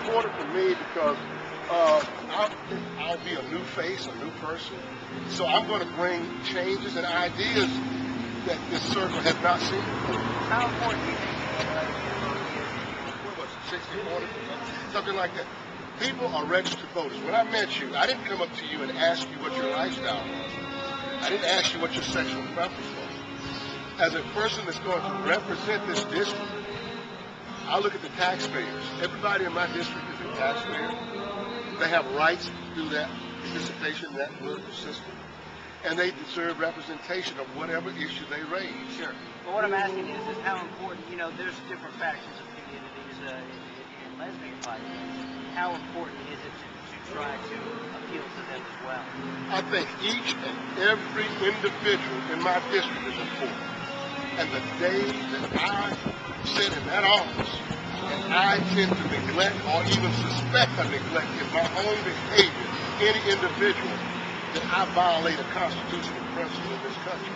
important for me because I'll be a new face, a new person. So I'm going to bring changes and ideas that this circle has not seen. How important do you think What was it, 60-40? Something like that. People are registered voters. When I met you, I didn't come up to you and ask you what your lifestyle was. I didn't ask you what your sexual preference was. As a person that's going to represent this district, I look at the taxpayers. Everybody in my district is a taxpayer. They have rights through that participation in that political system. And they deserve representation of whatever issue they raise. Sure. Well, what I'm asking is how important, there's different factions of communities in lesbian populations. How important is it to try to appeal to them as well? I think each and every individual in my district is important. And the day that I sit in that office and I tend to neglect or even suspect I neglect in my own behavior any individual, that I violate a constitutional principle in this country.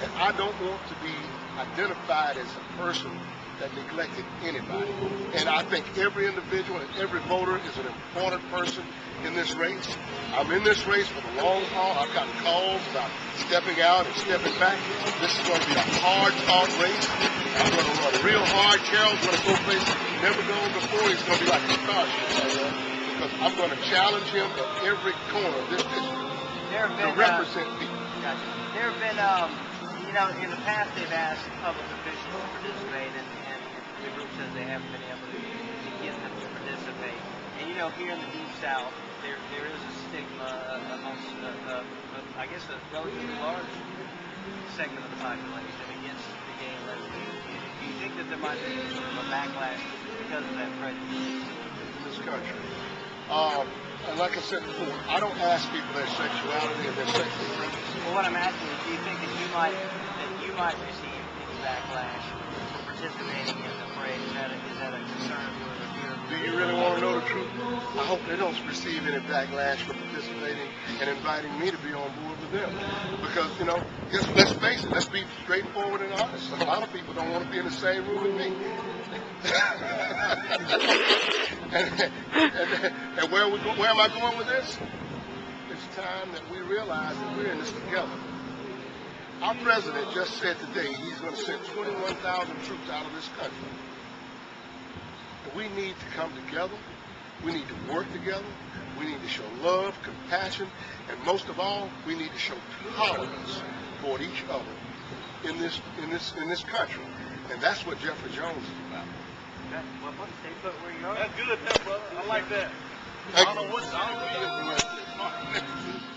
And I don't want to be identified as a person that neglected anybody. And I think every individual and every voter is an important person in this race. I'm in this race for the long haul. I've gotten calls about stepping out and stepping back. This is going to be a hard-fought race. I'm going to run real hard. Carol's going to go places he's never gone before. He's going to be like a starship. Because I'm going to challenge him at every corner of this district. To represent people. Gotcha. There have been, in the past they've asked public officials to participate, and the group says they haven't been able to get them to participate. And here in the Deep South, there is a stigma amongst, I guess, a relatively large segment of the population against the gay and lesbian community. Do you think that there might be sort of a backlash because of that prejudice in this country? And like I said before, I don't ask people their sexuality and their sexual preferences. Well, what I'm asking is, do you think that you might receive any backlash for participating in the parade? Is that a concern for your? Do you really want to know the truth? I hope they don't receive any backlash for participating and inviting me to be on board with them. Because, let's face it, let's be straightforward and honest. A lot of people don't want to be in the same room with me. and where am I going with this? It's time that we realize that we're in this together. Our president just said today he's going to send 21,000 troops out of this country. We need to come together. We need to work together. We need to show love, compassion, and most of all, we need to show tolerance toward each other in this country. And that's what Jeffrey Jones is about. Well, stay put where you are. That's good, brother. I like that. I don't know what you